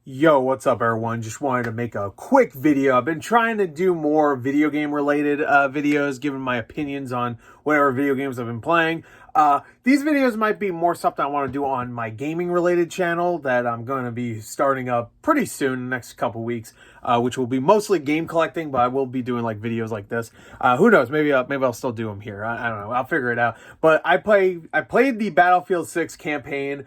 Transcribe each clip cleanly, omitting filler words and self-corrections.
Yo, what's up everyone? Just wanted to make a quick video. I've been trying to do more video game related videos, giving my opinions on whatever video games I've been playing. These videos might be more something I want to do on my gaming related channel that I'm going to be starting up pretty soon, in the next couple weeks, which will be mostly game collecting, but I will be doing like videos like this. Who knows? Maybe I'll still do them here. I don't know. I'll figure it out. But I played the Battlefield 6 campaign.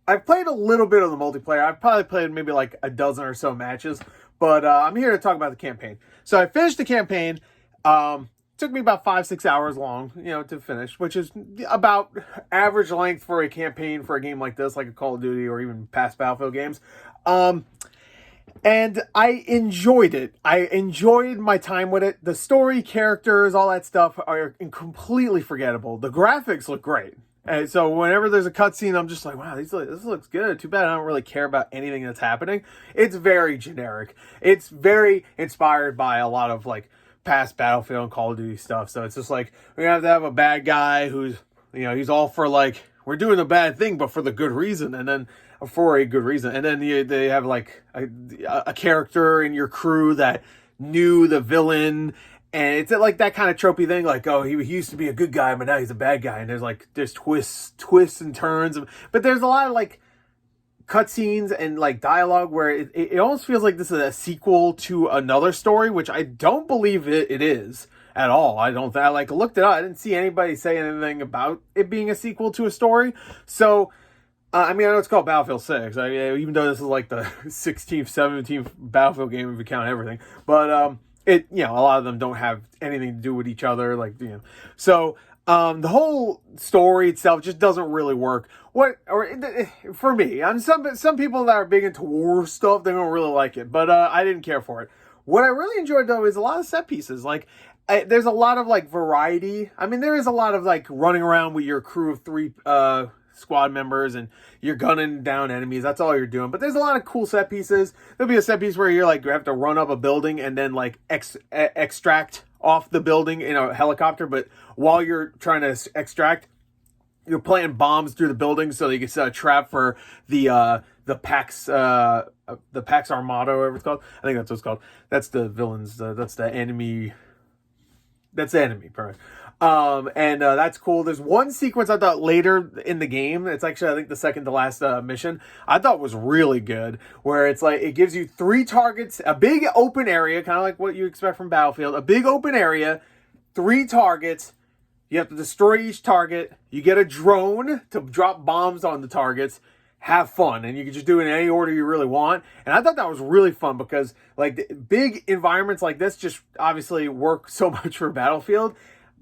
I've played a little bit of the multiplayer. I've probably played maybe like a dozen or so matches, but I'm here to talk about the campaign. So I finished the campaign. Took me about 5-6 hours long, to finish, which is about average length for a campaign for a game like this, like a Call of Duty or even past Battlefield games. And I enjoyed it. I enjoyed my time with it. The story, characters, all that stuff are completely forgettable. The graphics look great. And so whenever there's a cutscene, I'm just like, wow, this looks good. Too bad I don't really care about anything that's happening. It's very generic. It's very inspired by a lot of like past Battlefield and Call of Duty stuff. So it's just like, we have to have a bad guy who's, he's all for like, we're doing a bad thing, but for the good reason. And then for a good reason. And then they have like a character in your crew that knew the villain. And it's like that kind of tropey thing, like, oh, he used to be a good guy, but now he's a bad guy. And there's twists and turns. But there's a lot of like cutscenes and like dialogue where it almost feels like this is a sequel to another story, which I don't believe it is at all. I looked it up. I didn't see anybody say anything about it being a sequel to a story. So, I know it's called Battlefield 6. Even though this is like the 16th, 17th Battlefield game if you count everything. But, a lot of them don't have anything to do with each other, So, the whole story itself just doesn't really work. For me, some people that are big into war stuff, they don't really like it, but I didn't care for it. What I really enjoyed though is a lot of set pieces. There's a lot of like variety. There is a lot of like running around with your crew of 3 squad members and you're gunning down enemies. That's all you're doing. But there's a lot of cool set pieces. There'll be a set piece where you have to run up a building and then like extract off the building in a helicopter. But while you're trying to extract, you're planting bombs through the building so that you can set a trap for the Pax Armada, or whatever it's called. I think that's what it's called. That's the villains. That's the enemy. That's the enemy, perfect. That's cool. There's one sequence I thought later in the game. It's actually, I think, the second to last mission. I thought was really good, where it's like, it gives you 3 targets, a big open area, kind of like what you expect from Battlefield, a big open area, 3 targets. You have to destroy each target. You get a drone to drop bombs on the targets. Have fun, and you can just do it in any order you really want. And I thought that was really fun because like big environments like this just obviously work so much for Battlefield,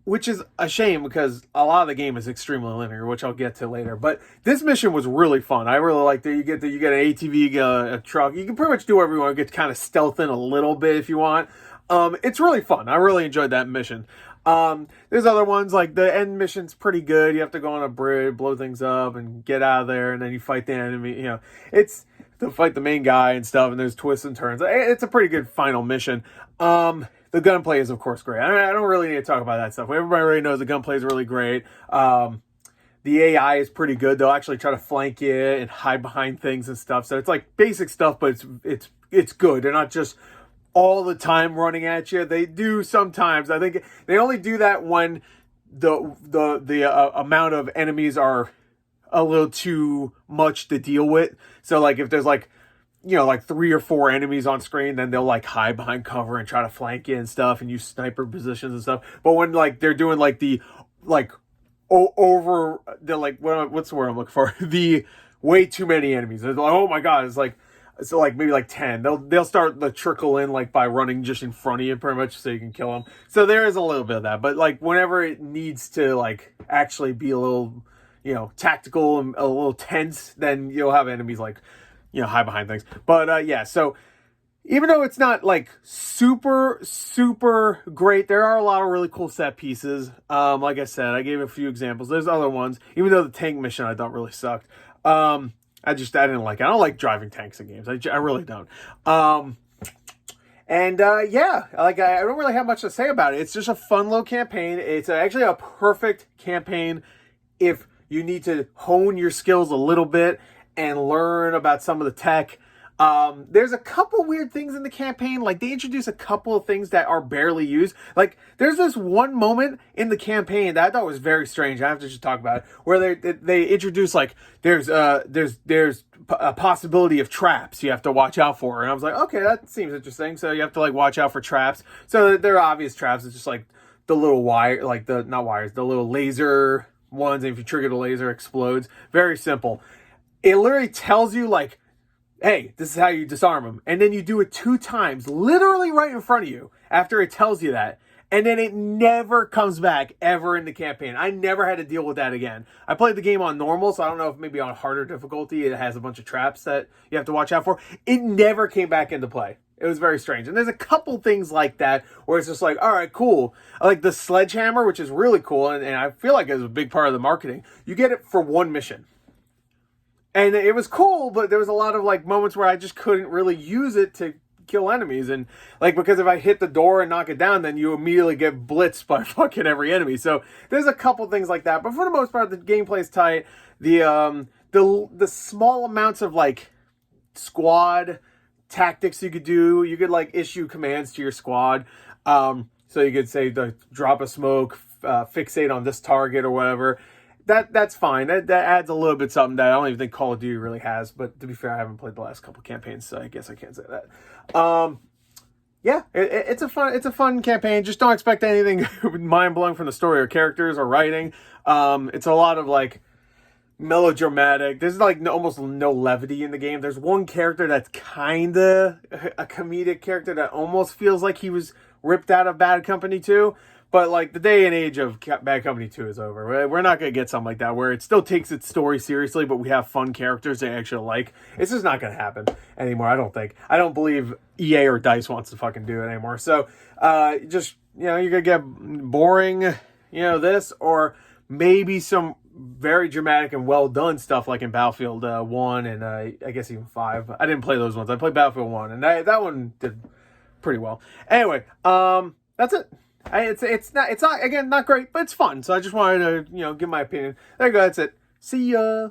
which is a shame because a lot of the game is extremely linear, which I'll get to later. But this mission was really fun. I really liked it. You get an ATV, you get a truck. You can pretty much do whatever you want. You get to kind of stealth in a little bit if you want. It's really fun. I really enjoyed that mission. There's other ones, like the end mission's pretty good. You have to go on a bridge, blow things up, and get out of there, and then you fight the enemy. It's to fight the main guy and stuff, and there's twists and turns. It's a pretty good final mission. The gunplay is, of course, great. I don't really need to talk about that stuff. Everybody already knows the gunplay is really great. The AI is pretty good. They'll actually try to flank you and hide behind things and stuff. So it's like basic stuff, but it's good. They're not just all the time running at you. They do sometimes. I think they only do that when the amount of enemies are a little too much to deal with. So like if there's like 3 or 4 enemies on screen, then they'll like hide behind cover and try to flank you and stuff and use sniper positions and stuff. But when like they're doing like the like over the like what's the word I'm looking for? The way too many enemies. It's like, oh my god, it's like, so like maybe like 10. They'll start to trickle in like by running just in front of you pretty much so you can kill them. So there is a little bit of that. But like whenever it needs to like actually be a little tactical and a little tense, then you'll have enemies like hide behind things. But yeah, so even though it's not like super great, there are a lot of really cool set pieces. Like I said, I gave a few examples. There's other ones, even though the tank mission I thought really sucked. I didn't like it. I don't like driving tanks in games. I really don't. Yeah, like I don't really have much to say about it. It's just a fun little campaign. It's actually a perfect campaign if you need to hone your skills a little bit and learn about some of the tech. There's a couple weird things in the campaign. Like, they introduce a couple of things that are barely used. Like, there's this one moment in the campaign that I thought was very strange. I have to just talk about it, where they introduce, like, there's a possibility of traps you have to watch out for. And I was like, okay, that seems interesting. So you have to, like, watch out for traps. So there are obvious traps. It's just like the little wire, like not wires, the little laser ones. And if you trigger the laser, it explodes. Very simple. It literally tells you, like, hey, this is how you disarm them. And then you do it 2 times, literally right in front of you, after it tells you that. And then it never comes back ever in the campaign. I never had to deal with that again. I played the game on normal, so I don't know if maybe on harder difficulty it has a bunch of traps that you have to watch out for. It never came back into play. It was very strange. And there's a couple things like that where it's just like, all right, cool. I like the sledgehammer, which is really cool. And I feel like it was a big part of the marketing. You get it for 1 mission. And it was cool, but there was a lot of, like, moments where I just couldn't really use it to kill enemies. And, like, because if I hit the door and knock it down, then you immediately get blitzed by fucking every enemy. So there's a couple things like that. But for the most part, the gameplay's tight. The small amounts of, like, squad tactics you could do. You could, like, issue commands to your squad. So you could say, drop a smoke, fixate on this target or whatever. That's fine. That adds a little bit something that I don't even think Call of Duty really has. But to be fair, I haven't played the last couple campaigns, so I guess I can't say that. Yeah, it's a fun campaign. Just don't expect anything mind blowing from the story or characters or writing. It's a lot of, like, melodramatic. There's, like, almost no levity in the game. There's one character that's kind of a comedic character that almost feels like he was ripped out of Bad Company 2. But, like, the day and age of Bad Company 2 is over. We're not going to get something like that where it still takes its story seriously, but we have fun characters they actually like. It's just not going to happen anymore, I don't think. I don't believe EA or DICE wants to fucking do it anymore. So, just, you're going to get boring, this, or maybe some very dramatic and well-done stuff like in Battlefield 1 and I guess even 5. I didn't play those ones. I played Battlefield 1, and that one did pretty well. Anyway, that's it. It's not again, not great, but it's fun. So I just wanted to, give my opinion. There you go. That's it. See ya.